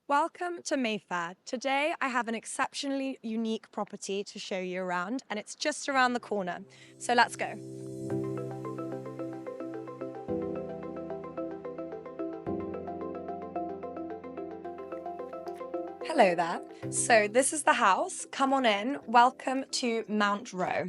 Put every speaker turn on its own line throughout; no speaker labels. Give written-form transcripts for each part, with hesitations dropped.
Welcome to Mayfair. Today I have an exceptionally unique property to show you around, and it's just around the corner. So let's go. Hello there. So this is the house. Come on in. Welcome to Mount Row.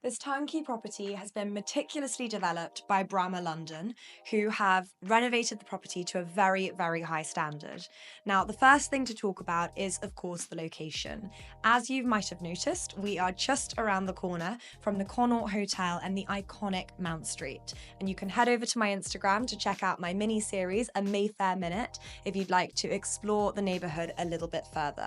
This turnkey property has been meticulously developed by Brahma London, who have renovated the property to a very, very high standard. Now, the first thing to talk about is, of course, the location. As you might have noticed, we are just around the corner from the Connaught Hotel and the iconic Mount Street. And you can head over to my Instagram to check out my mini-series, A Mayfair Minute, if you'd like to explore the neighbourhood a little bit further.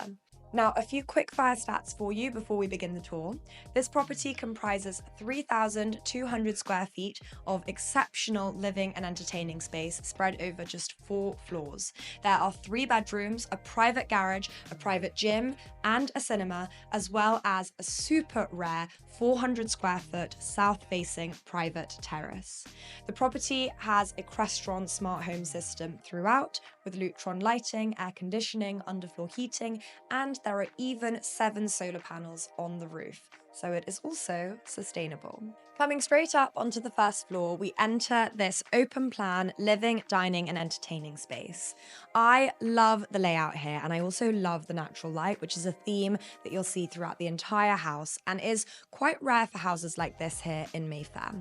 Now, a few quick fire stats for you before we begin the tour. This property comprises 3,200 square feet of exceptional living and entertaining space spread over just 4 floors. There are 3 bedrooms, a private garage, a private gym, and a cinema, as well as a super rare 400 square foot south-facing private terrace. The property has a Crestron smart home system throughout, with Lutron lighting, air conditioning, underfloor heating, and there are even 7 solar panels on the roof, so it is also sustainable. Coming straight up onto the first floor, we enter this open plan living, dining, and entertaining space. I love the layout here, and I also love the natural light, which is a theme that you'll see throughout the entire house and is quite rare for houses like this here in Mayfair.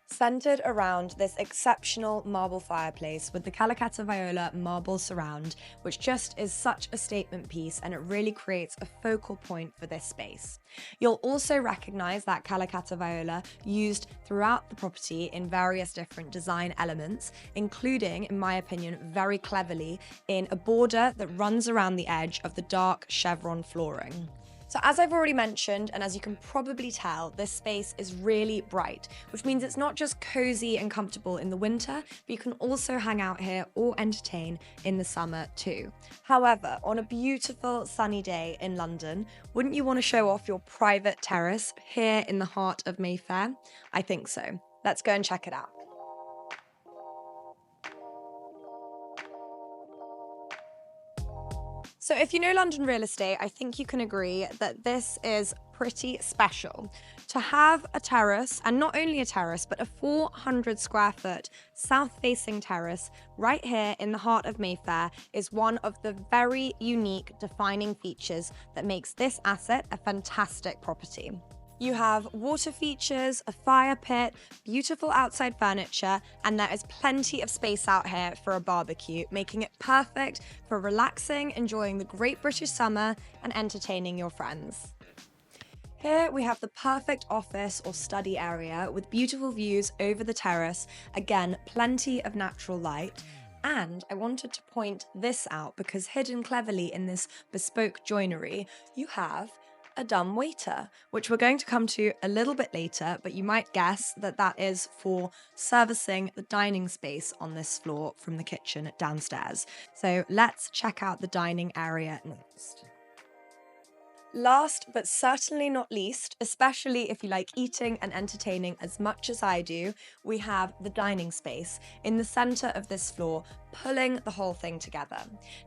Centered around this exceptional marble fireplace with the Calacatta Viola marble surround, which just is such a statement piece, and it really creates a focal point for this space. You'll also recognize that Calacatta Viola used throughout the property in various different design elements, including, in my opinion, very cleverly in a border that runs around the edge of the dark chevron flooring. So as I've already mentioned, and as you can probably tell, this space is really bright, which means it's not just cozy and comfortable in the winter, but you can also hang out here or entertain in the summer too. However, on a beautiful sunny day in London, wouldn't you want to show off your private terrace here in the heart of Mayfair? I think so. Let's go and check it out. So if you know London real estate, I think you can agree that this is pretty special. To have a terrace, and not only a terrace, but a 400 square foot south-facing terrace right here in the heart of Mayfair is one of the very unique defining features that makes this asset a fantastic property. You have water features, a fire pit, beautiful outside furniture, and there is plenty of space out here for a barbecue, making it perfect for relaxing, enjoying the great British summer, and entertaining your friends. Here we have the perfect office or study area with beautiful views over the terrace, again, plenty of natural light. And I wanted to point this out because hidden cleverly in this bespoke joinery, you have a dumb waiter, which we're going to come to a little bit later, but you might guess that that is for servicing the dining space on this floor from the kitchen downstairs. So let's check out the dining area next. Last but certainly not least, especially if you like eating and entertaining as much as I do, we have the dining space in the center of this floor, pulling the whole thing together.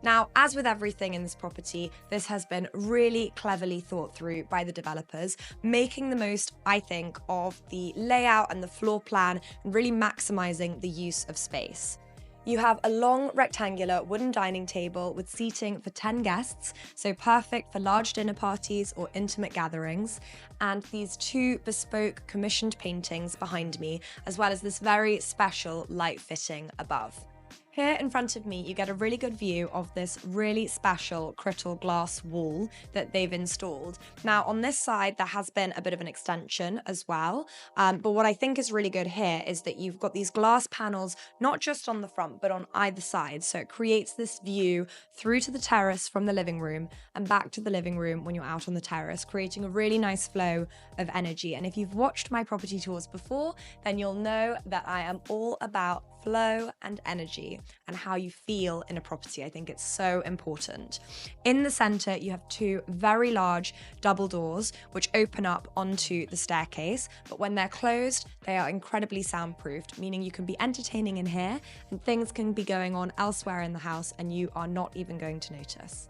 Now, as with everything in this property, this has been really cleverly thought through by the developers, making the most, I think, of the layout and the floor plan and really maximizing the use of space. You have a long rectangular wooden dining table with seating for 10 guests, so perfect for large dinner parties or intimate gatherings, and these 2 bespoke commissioned paintings behind me, as well as this very special light fitting above. Here in front of me, you get a really good view of this really special crystal glass wall that they've installed. Now, on this side, there has been a bit of an extension as well. But what I think is really good here is that you've got these glass panels, not just on the front, but on either side. So it creates this view through to the terrace from the living room and back to the living room when you're out on the terrace, creating a really nice flow of energy. And if you've watched my property tours before, then you'll know that I am all about flow and energy and how you feel in a property. I think it's so important. In the center, you have two very large double doors which open up onto the staircase, but when they're closed, they are incredibly soundproofed, meaning you can be entertaining in here and things can be going on elsewhere in the house and you are not even going to notice.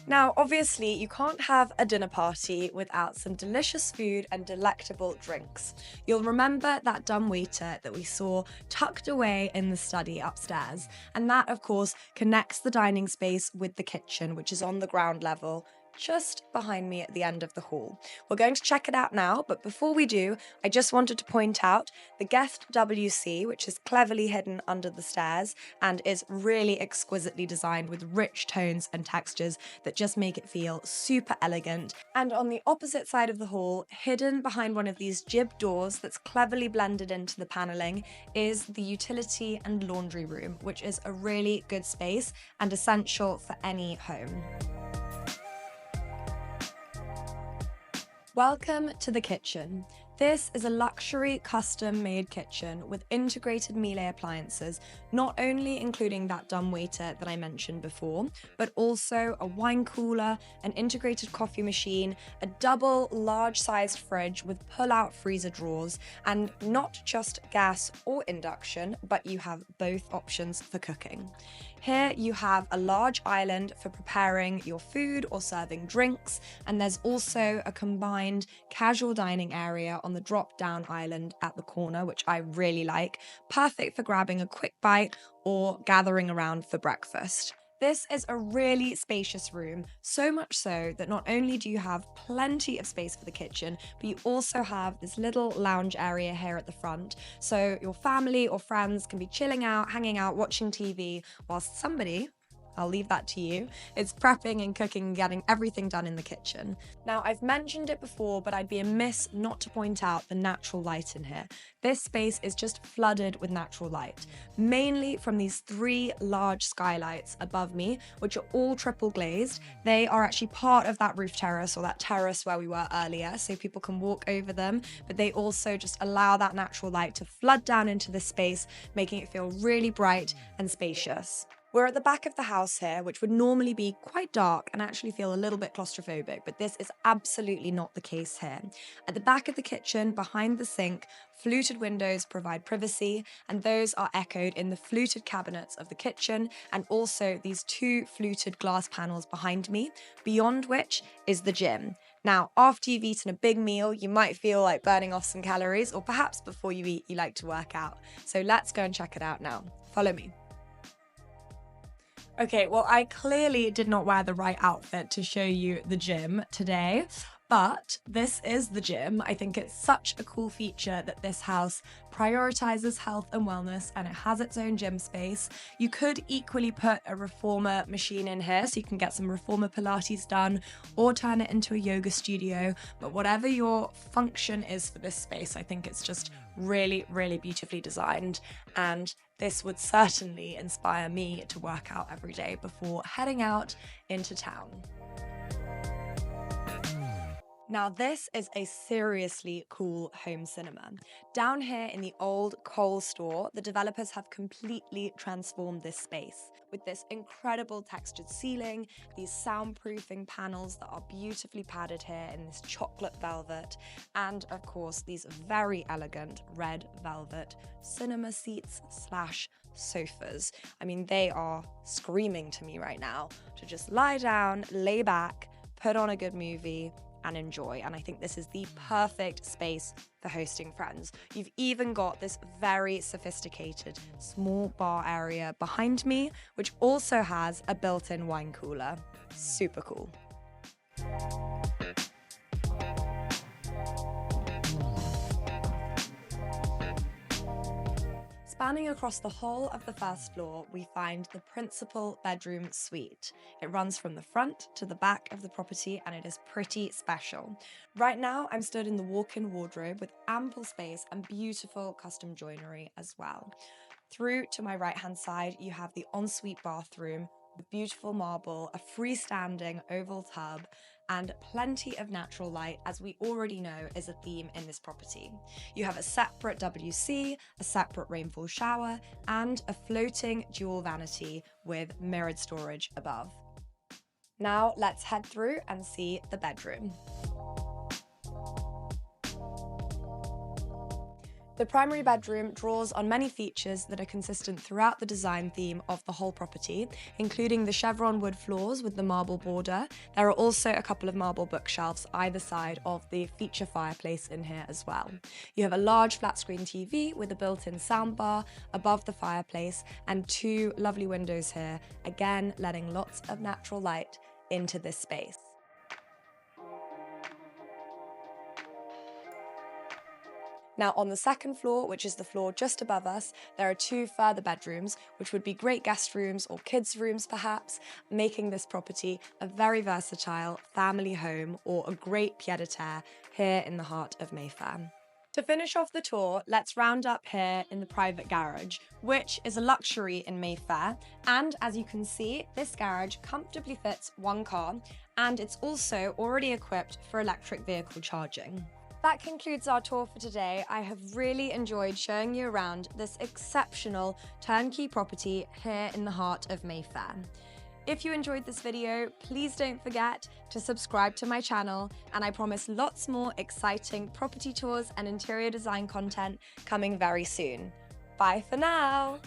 Now, obviously, you can't have a dinner party without some delicious food and delectable drinks. You'll remember that dumb waiter that we saw tucked away in the study upstairs, and that, of course, connects the dining space with the kitchen, which is on the ground level, just behind me at the end of the hall. We're going to check it out now, but before we do, I just wanted to point out the guest WC, which is cleverly hidden under the stairs and is really exquisitely designed with rich tones and textures that just make it feel super elegant. And on the opposite side of the hall, hidden behind one of these jib doors that's cleverly blended into the paneling, is the utility and laundry room, which is a really good space and essential for any home. Welcome to the kitchen. This is a luxury custom-made kitchen with integrated Miele appliances, not only including that dumbwaiter that I mentioned before, but also a wine cooler, an integrated coffee machine, a double large-sized fridge with pull-out freezer drawers, and not just gas or induction, but you have both options for cooking. Here you have a large island for preparing your food or serving drinks, and there's also a combined casual dining area on the drop-down island at the corner, which I really like, perfect for grabbing a quick bite or gathering around for breakfast. This is a really spacious room, so much so that not only do you have plenty of space for the kitchen, but you also have this little lounge area here at the front, so your family or friends can be chilling out, hanging out, watching TV, whilst somebody, I'll leave that to you, is prepping and cooking and getting everything done in the kitchen. Now, I've mentioned it before, but I'd be amiss not to point out the natural light in here. This space is just flooded with natural light, mainly from these three large skylights above me, which are all triple glazed. They are actually part of that roof terrace or that terrace where we were earlier, so people can walk over them, but they also just allow that natural light to flood down into this space, making it feel really bright and spacious. We're at the back of the house here, which would normally be quite dark and actually feel a little bit claustrophobic, but this is absolutely not the case here. At the back of the kitchen, behind the sink, fluted windows provide privacy, and those are echoed in the fluted cabinets of the kitchen, and also these two fluted glass panels behind me, beyond which is the gym. Now, after you've eaten a big meal, you might feel like burning off some calories, or perhaps before you eat, you like to work out. So let's go and check it out now. Follow me. Okay, well, I clearly did not wear the right outfit to show you the gym today, but this is the gym. I think it's such a cool feature that this house prioritizes health and wellness, and it has its own gym space. You could equally put a reformer machine in here so you can get some reformer Pilates done, or turn it into a yoga studio, but whatever your function is for this space, I think it's just really, really beautifully designed, and this would certainly inspire me to work out every day before heading out into town. Now, this is a seriously cool home cinema. Down here in the old coal store, the developers have completely transformed this space with this incredible textured ceiling, these soundproofing panels that are beautifully padded here in this chocolate velvet, and of course, these very elegant red velvet cinema seats / sofas. I mean, they are screaming to me right now to just lie down, lay back, put on a good movie, and enjoy. And I think this is the perfect space for hosting friends. You've even got this very sophisticated small bar area behind me, which also has a built-in wine cooler. Super cool. Spanning across the whole of the first floor, we find the principal bedroom suite. It runs from the front to the back of the property, and it is pretty special. Right now, I'm stood in the walk-in wardrobe with ample space and beautiful custom joinery as well. Through to my right-hand side, you have the ensuite bathroom, Beautiful marble, a freestanding oval tub, and plenty of natural light, as we already know is a theme in this property. You have a separate WC, a separate rainfall shower, and a floating dual vanity with mirrored storage above. Now let's head through and see the bedroom. The primary bedroom draws on many features that are consistent throughout the design theme of the whole property, including the chevron wood floors with the marble border. There are also a couple of marble bookshelves either side of the feature fireplace in here as well. You have a large flat screen TV with a built-in soundbar above the fireplace and two lovely windows here, again letting lots of natural light into this space. Now on the second floor, which is the floor just above us, there are two further bedrooms, which would be great guest rooms or kids' rooms perhaps, making this property a very versatile family home or a great pied-à-terre here in the heart of Mayfair. To finish off the tour, let's round up here in the private garage, which is a luxury in Mayfair. And as you can see, this garage comfortably fits one car, and it's also already equipped for electric vehicle charging. That concludes our tour for today. I have really enjoyed showing you around this exceptional turnkey property here in the heart of Mayfair. If you enjoyed this video, please don't forget to subscribe to my channel, and I promise lots more exciting property tours and interior design content coming very soon. Bye for now!